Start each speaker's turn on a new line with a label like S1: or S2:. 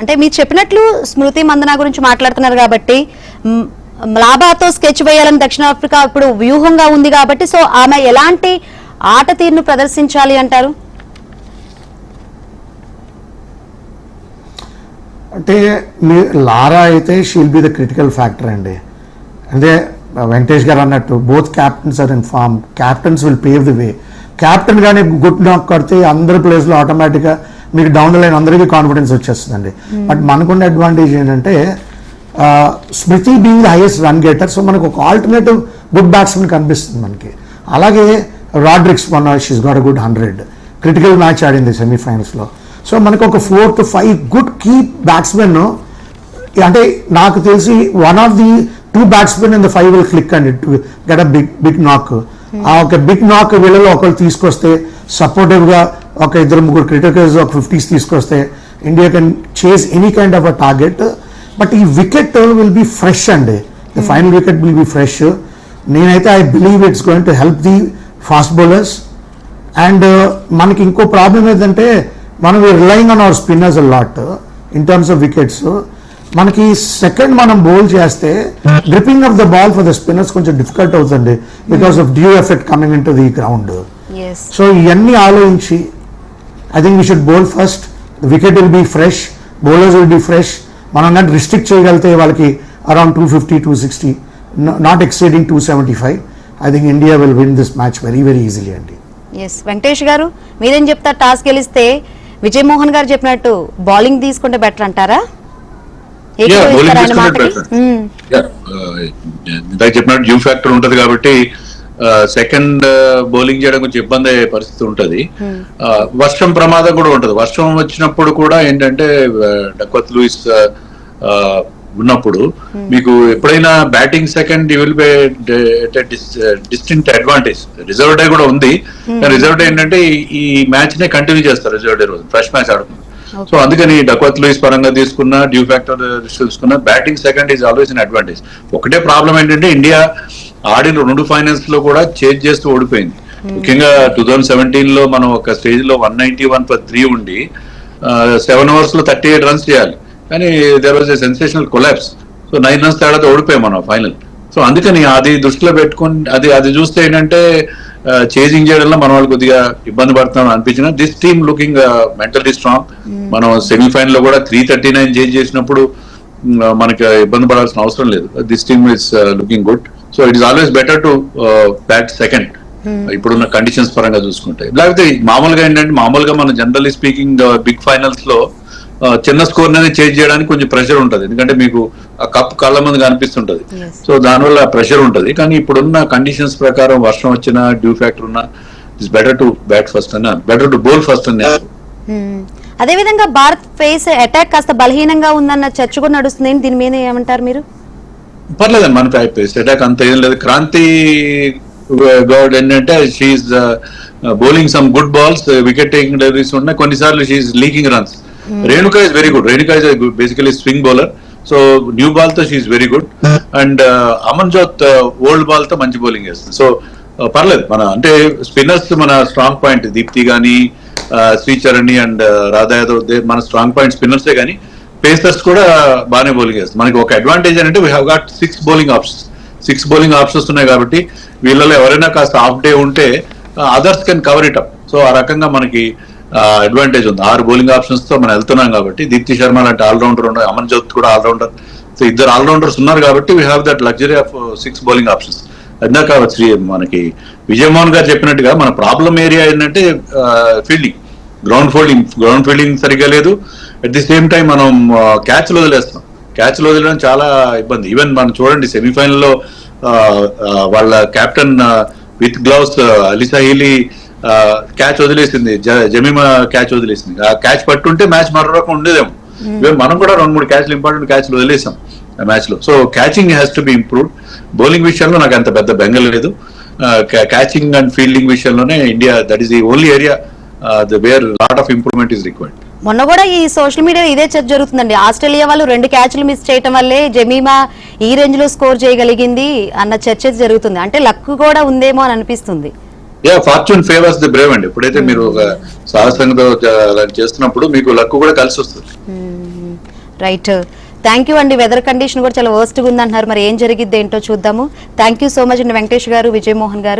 S1: అంటే మీరు చెప్పినట్లు స్మృతి మందన గురించి మాట్లాడుతున్నారు కాబట్టి లాభాతో స్కెచ్ వేయాలని దక్షిణాఫ్రికా ఇప్పుడు వ్యూహంగా ఉంది కాబట్టి సో ఆమె ఎలాంటి ఆట తీరును ప్రదర్శించాలి అంటారు?
S2: అంటే లారా అయితే she'll be the critical factor అండి. అంటే వెంకటేష్ గారు అన్నట్టు both captains are in form, captains will pave the way. Captain గానే గుడ్ నాక్ కొడితే అందరి ప్లేస్లో ఆటోమేటిక్గా మీకు డౌన్ ద లైన్ అందరికీ కాన్ఫిడెన్స్ వచ్చేస్తుందండి. బట్ మనకున్న అడ్వాంటేజ్ ఏంటంటే Smriti being the highest run getter, so మనకు ఒక ఆల్టర్నేటివ్ గుడ్ బ్యాట్స్మెన్ కనిపిస్తుంది మనకి. అలాగే రాడ్రిక్స్ మొన్న she's got a good 100 critical match ఆడింది సెమీఫైనల్స్లో. సో మనకు ఒక 4 to 5 గుడ్ కీ బ్యాట్స్మెన్, అంటే నాకు తెలిసి 1 of the 2 batsmen in the 5 will click and it get a big knock. ఆ ఒక బిగ్ నాక్ వీళ్ళలో ఒకళ్ళు తీసుకొస్తే సపోర్టివ్గా ఒక 2-3 క్రిటికల్స్ ఒక 50s తీసుకొస్తే India can chase any kind of a target. But ఈ వికెట్ విల్ బి ఫ్రెష్ అండి, the final wicket will be fresh. నేనైతే I believe it's going to help the fast bowlers. And మనకి ఇంకో ప్రాబ్లం ఏంటంటే మనం relying on our spinners a lot in terms of wickets. మనకి second మనం bowl చేస్తే gripping of the ball for the spinners కొంచెం difficult అవుతుంది because of dew effect coming in to the ground. So ఇవన్నీ ఆలోచించి I think we should bowl first, the wicket will be fresh, bowlers will be fresh. మనం కానీ restrict చేయగలిగితే వాళ్ళకి around 250-260, not exceeding 275, I think India will win this match very very easily అండి.
S1: Yes Venkatesh గారు మీరేం చెప్తారు? టాస్ గెలిస్తే విజయ్ మోహన్ గారు చెప్పినట్టు బౌలింగ్ తీసుకుంటే బెటర్ అంటారా?
S3: ఇందాక చెప్పినట్టు డ్యూ ఫ్యాక్టర్ ఉంటది కాబట్టి సెకండ్ బౌలింగ్ చేయడం కొంచెం ఇబ్బంది అయ్యే పరిస్థితి ఉంటది. వర్షం ప్రమాదం కూడా ఉంటది. వర్షం వచ్చినప్పుడు కూడా ఏంటంటే డక్వర్త్ లూయిస్ ఉన్నప్పుడు మీకు ఎప్పుడైనా batting second you will be distinct advantage. Reserve day కూడా ఉంది, రిజర్వ్ డే ఏంటంటే ఈ మ్యాచ్ నే కంటిన్యూ చేస్తారు రిజర్వ్ డే రోజు, ఫ్రెష్ మ్యాచ్ ఆడుతుంది. సో అందుకని డక్వర్త్ లూయిస్ పరంగా తీసుకున్న డ్యూ ఫ్యాక్టర్ తీసుకున్న batting second is always an advantage. ఒకటే ప్రాబ్లం ఏంటంటే ఇండియా ఆడిన 2 ఫైనల్స్ లో కూడా చేంజ్ చేస్తూ ఓడిపోయింది. ముఖ్యంగా 2017 లో మనం ఒక స్టేజ్ లో 191 for 3 ఉండి 7 overs లో 38 runs చేయాలి, కానీ there was a sensational collapse. So 9 runs తేడాతో ఓడిపోయాం మనం ఫైనల్. సో అందుకని అది దృష్టిలో పెట్టుకుని అది చూస్తే ఏంటంటే చేజింగ్ చేయడంలో మన వాళ్ళు కొద్దిగా ఇబ్బంది పడుతున్నాం అనిపించిన. This team looking mentally strong. మనం సెమీఫైనల్ లో కూడా 339 చేంజ్ చేసినప్పుడు మనకి ఇబ్బంది పడాల్సిన అవసరం లేదు. This team is looking good. So it is always better to bat second ఇప్పుడున్న కండిషన్స్ పరంగా చూసుకుంటే. లేకపోతే మామూలుగా మనం జనరల్లీ స్పీకింగ్ బిగ్ ఫైనల్స్ లో చిన్న స్కోర్ అనేది చేంజ్ చేయడానికి కొంచెం ప్రెషర్ ఉంటుంది, ఎందుకంటే మీకు ఆ కప్ కళ్ళ ముందు కనిపిస్తుంటది. సో దానివల్ల ప్రెషర్ ఉంటుంది. కానీ ఇప్పుడున్న కండిషన్స్ ప్రకారం వర్షం వచ్చినా డ్యూ ఫ్యాక్టర్ ఉన్నా it's better to bat first అన్న, బెటర్ టు బౌల్ ఫస్ట్ అన్న.
S1: అదే విధంగా భారత్ ఫేస్ అటాక్ కాస్త బలహీనంగా ఉందన్న చర్చ కూడా నడుస్తుంది. దీని మీద ఏమంటారు మీరు?
S3: పర్లేదండి, మన ఫేస్ అటాక్ అంత ఏం లేదు. క్రాంతి గౌడ్ ఏంటంటే she's bowling some good balls, wicket taking deliveries ఉన్నాయి, కొన్నిసార్లు she's leaking runs. Renuka is very good. Renuka is basically swing bowler. So new ball to she is very good. And Amanjot old ball to manchi bowling చేస్తుంది. So పర్లేదు. మన అంటే spinners మన strong point. Deepti కానీ Sricharani and Radha Yadav మన strong point స్పిన్నర్సే, కానీ pacers కూడా బాగానే బౌలింగ్ చేస్తుంది. మనకి ఒక అడ్వాంటేజ్ అంటే we have got 6 bowling options. 6 bowling options ఉన్నాయి కాబట్టి వీళ్ళలో ఎవరైనా కాస్త హాఫ్ డే ఉంటే others can cover it up. So ఆ రకంగా మనకి అడ్వాంటేజ్ ఉంది. 6 bowling ఆప్షన్స్ తో మనం వెళ్తున్నాం కాబట్టి. దీప్తి శర్మ లాంటి ఆల్రౌండర్ ఉన్నాయి, అమన్జోత్ కూడా ఆల్రౌండర్. సో 2 ఆల్రౌండర్స్ ఉన్నారు కాబట్టి we have that luxury of 6 bowling options. ఇందాక మనకి విజయమోహన్ గారు చెప్పినట్టుగా మన ప్రాబ్లం ఏరియా ఏంటంటే ఫీల్డింగ్, గ్రౌండ్ ఫీల్డింగ్ సరిగ్గా లేదు. అట్ ది సేమ్ టైం మనం క్యాచ్లు వదిలేస్తాం. క్యాచ్లు వదిలేయడం చాలా ఇబ్బంది. ఈవెన్ మనం చూడండి సెమీఫైనల్లో వాళ్ళ captain with gloves Alyssa Healy catch వదిలేసింది, జమీమా క్యాచ్ వదిలేసింది. ఆ క్యాచ్ పట్టుంటే మ్యాచ్ మరో రకం ఉండేదేమో. మనం కూడా 2-3 క్యాచ్లు ఇంపార్టెంట్ క్యాచ్లు వదిలేసాం ఆ మ్యాచ్ లో. So catching has to be improved. Bowling విషయంలో నాకు అంత పెద్ద బెంగ లేదు. క్యాచింగ్ అండ్ ఫీల్డింగ్ విషయంలోనే India that is the only area where lot of improvement is required.
S1: మొన్న కూడా ఈ సోషల్ మీడియా ఇదే చర్చ జరుగుతుందండి. ఆస్ట్రేలియా వాళ్ళు 2 క్యాచ్లు మిస్ చేయటం వల్లే జమీమా ఈ రేంజ్ లో స్కోర్ చేయగలిగింది అన్న చర్చ జరుగుతుంది. అంటే లక్ కూడా ఉందేమో అని అనిపిస్తుంది.
S3: ఫార్చ్యూన్ ఫేవర్స్ ది బ్రేవ్ అండి. ఎప్పుడైతే మీరు ఒక సాహసంగా చేస్తున్నప్పుడు మీకు లక్ కూడా కలిసి వస్తుంది.
S1: రైట్, థ్యాంక్ యూ అండి. వెదర్ కండిషన్ కూడా చాలా వర్స్ట్గా ఉంది అంటున్నారు, మరి ఏం జరిగిద్ది ఏంటో చూద్దాము. థ్యాంక్ యూ సో మచ్ అండి వెంకటేష్ గారు, విజయమోహన్ గారు.